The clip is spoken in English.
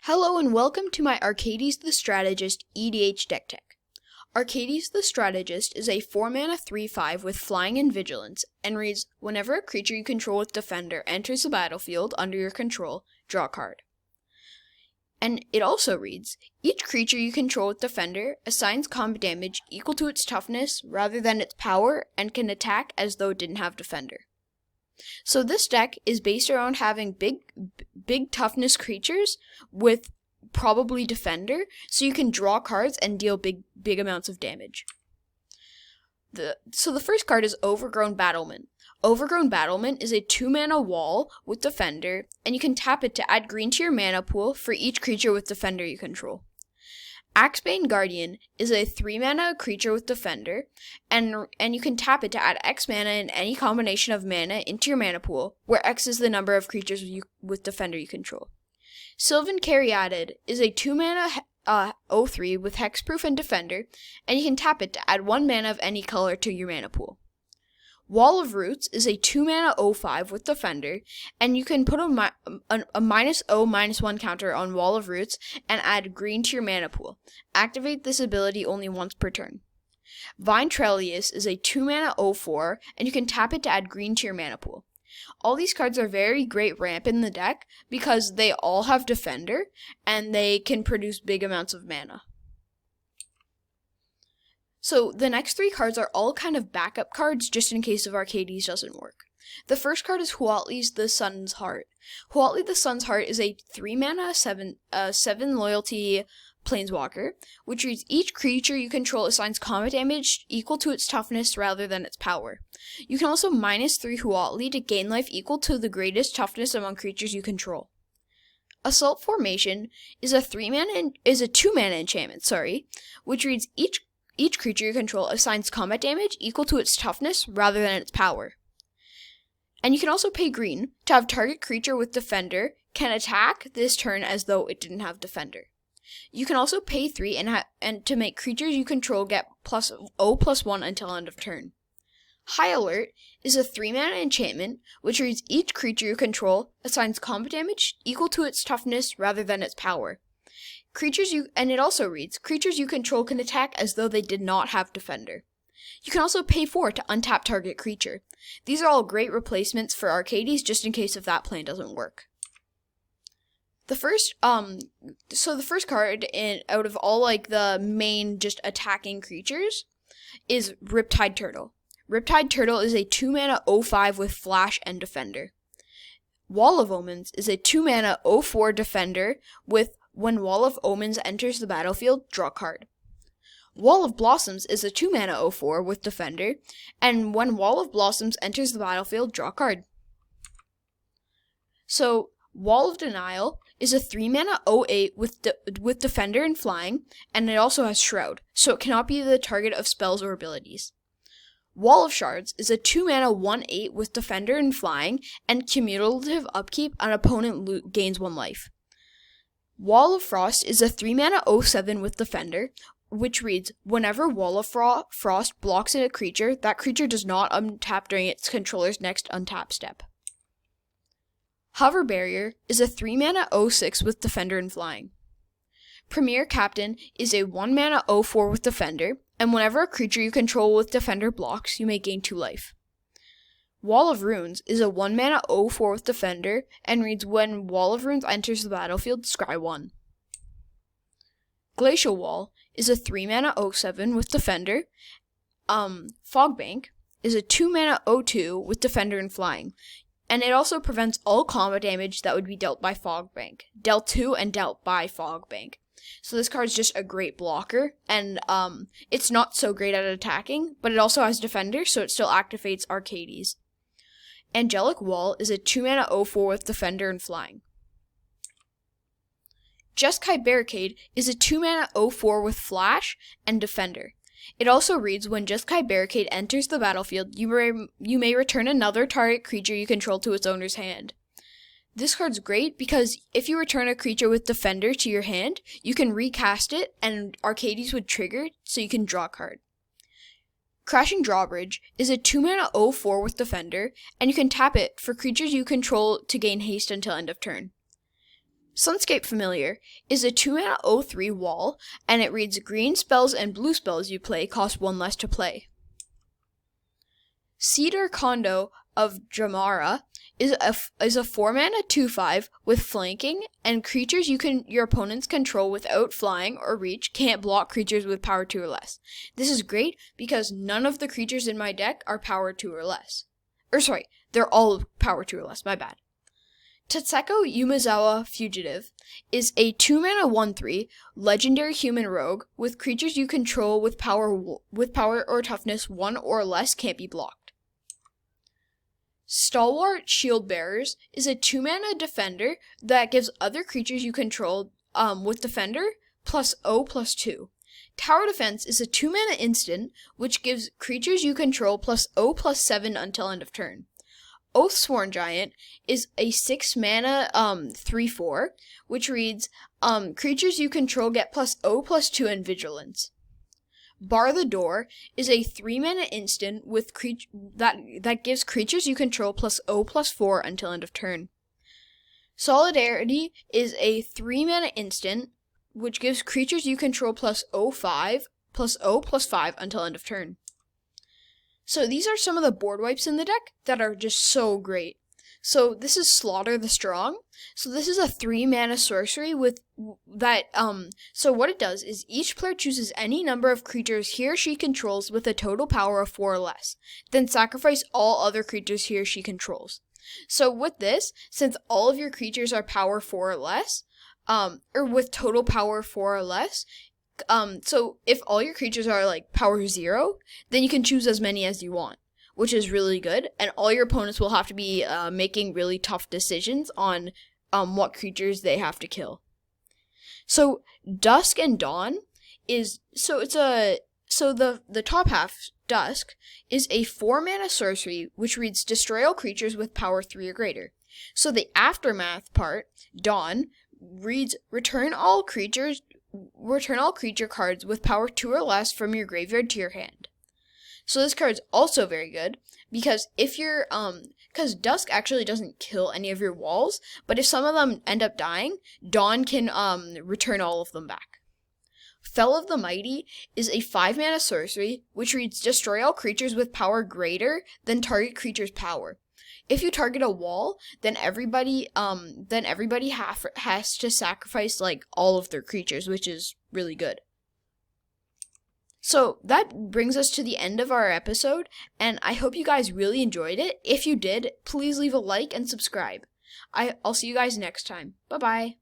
Hello and welcome to my Arcades the Strategist EDH deck tech. Arcades the Strategist is a 4-mana 3/5 with flying and vigilance, and reads, whenever a creature you control with Defender enters the battlefield under your control, draw a card. And it also reads, each creature you control with Defender assigns combat damage equal to its toughness rather than its power and can attack as though it didn't have Defender. So this deck is based around having big toughness creatures with probably Defender, so you can draw cards and deal big amounts of damage. So the first card is Overgrown Battlement. Overgrown Battlement is a 2-mana wall with Defender, and you can tap it to add green to your mana pool for each creature with Defender you control. Axebane Guardian is a 3-mana creature with Defender, and you can tap it to add X mana in any combination of mana into your mana pool, where X is the number of creatures with Defender you control. Sylvan Caryatid is a 2-mana 0/3 with Hexproof and Defender, and you can tap it to add 1 mana of any color to your mana pool. Wall of Roots is a 2-mana 0/5 with Defender, and you can put a -0/-1 counter on Wall of Roots and add green to your mana pool. Activate this ability only once per turn. Vine Trellis is a 2-mana 0/4, and you can tap it to add green to your mana pool. All these cards are very great ramp in the deck because they all have Defender, and they can produce big amounts of mana. So the next 3 cards are all kind of backup cards just in case if Arcades doesn't work. The first card is Huatli the Sun's Heart. Huatli the Sun's Heart is a 3-mana 7 loyalty planeswalker, which reads each creature you control assigns combat damage equal to its toughness rather than its power. You can also -3 Huatli to gain life equal to the greatest toughness among creatures you control. Assault Formation is a 2-mana enchantment, which reads each creature you control assigns combat damage equal to its toughness rather than its power. And you can also pay green to have target creature with Defender can attack this turn as though it didn't have Defender. You can also pay 3 and to make creatures you control get +0/+1 until end of turn. High Alert is a 3-mana enchantment which reads each creature you control assigns combat damage equal to its toughness rather than its power. And it also reads, creatures you control can attack as though they did not have Defender. You can also pay 4 to untap target creature. These are all great replacements for Arcades just in case if that plan doesn't work. The first card out of all the main just attacking creatures is Riptide Turtle. Riptide Turtle is a 2-mana 0/5 with Flash and Defender. Wall of Omens is a 2-mana 0/4 Defender with when Wall of Omens enters the battlefield, draw a card. Wall of Blossoms is a 2-mana 0/4 with Defender, and when Wall of Blossoms enters the battlefield, draw a card. So, Wall of Denial is a 3-mana 0/8 with Defender and Flying, and it also has Shroud, so it cannot be the target of spells or abilities. Wall of Shards is a 2-mana 1/8 with Defender and Flying, and cumulative upkeep, an opponent gains 1 life. Wall of Frost is a 3-mana 0/7 with Defender, which reads, whenever Wall of Frost blocks a creature, that creature does not untap during its controller's next untap step. Hover Barrier is a 3-mana 0/6 with Defender and Flying. Premier Captain is a 1-mana 0/4 with Defender, and whenever a creature you control with Defender blocks, you may gain 2 life. Wall of Runes is a 1-mana 0/4 with Defender, and reads when Wall of Runes enters the battlefield, scry 1. Glacial Wall is a 3-mana 0/7 with Defender. Fogbank is a 2-mana 0/2 with Defender and Flying, and it also prevents all combat damage that would be dealt by Fogbank, dealt to and dealt by Fogbank. So this card is just a great blocker, and it's not so great at attacking, but it also has Defender, so it still activates Arcades. Angelic Wall is a 2-mana 0/4 with Defender and Flying. Jeskai Barricade is a 2-mana 0/4 with Flash and Defender. It also reads, when Jeskai Barricade enters the battlefield, you may return another target creature you control to its owner's hand. This card's great because if you return a creature with Defender to your hand, you can recast it and Arcades would trigger, so you can draw a card. Crashing Drawbridge is a 2-mana 0/4 with Defender, and you can tap it for creatures you control to gain haste until end of turn. Sunscape Familiar is a 2-mana 0/3 wall, and it reads green spells and blue spells you play cost 1 less to play. Cedar Condo of Jamara is a 4-mana 2/5 with flanking, and creatures your opponents control without flying or reach can't block creatures with power 2 or less. This is great because none of the creatures in my deck are power 2 or less. They're all power 2 or less, my bad. Tetsuko Yumezawa Fugitive is a 2-mana 1/3 legendary human rogue with creatures you control with power or toughness 1 or less can't be blocked. Stalwart Shield Bearers is a 2-mana defender that gives other creatures you control with defender +0/+2. Tower Defense is a 2-mana instant which gives creatures you control +0/+7 until end of turn. Oathsworn Giant is a 6-mana 3/4 which reads creatures you control get +0/+2 in Vigilance. Bar the Door is a 3-mana instant with that gives creatures you control +0/+4 until end of turn. Solidarity is a 3-mana instant which gives creatures you control +0/+5 until end of turn. So these are some of the board wipes in the deck that are just so great. So this is Slaughter the Strong. So this is a 3-mana sorcery with that, so what it does is each player chooses any number of creatures he or she controls with a total power of 4 or less. Then sacrifice all other creatures he or she controls. So with this, since all of your creatures are power 4 or less, or with total power 4 or less, so if all your creatures are like power 0, then you can choose as many as you want, which is really good, and all your opponents will have to be making really tough decisions on what creatures they have to kill. So Dusk and Dawn is the top half, Dusk, is a 4-mana sorcery which reads destroy all creatures with power 3 or greater. So the aftermath part, Dawn, reads return all creature cards with power 2 or less from your graveyard to your hand. So this card's also very good because because Dusk actually doesn't kill any of your walls, but if some of them end up dying, Dawn can return all of them back. Fell of the Mighty is a 5-mana sorcery which reads destroy all creatures with power greater than target creature's power. If you target a wall, then everybody has to sacrifice like all of their creatures, which is really good. So that brings us to the end of our episode, and I hope you guys really enjoyed it. If you did, please leave a like and subscribe. I'll see you guys next time. Bye-bye.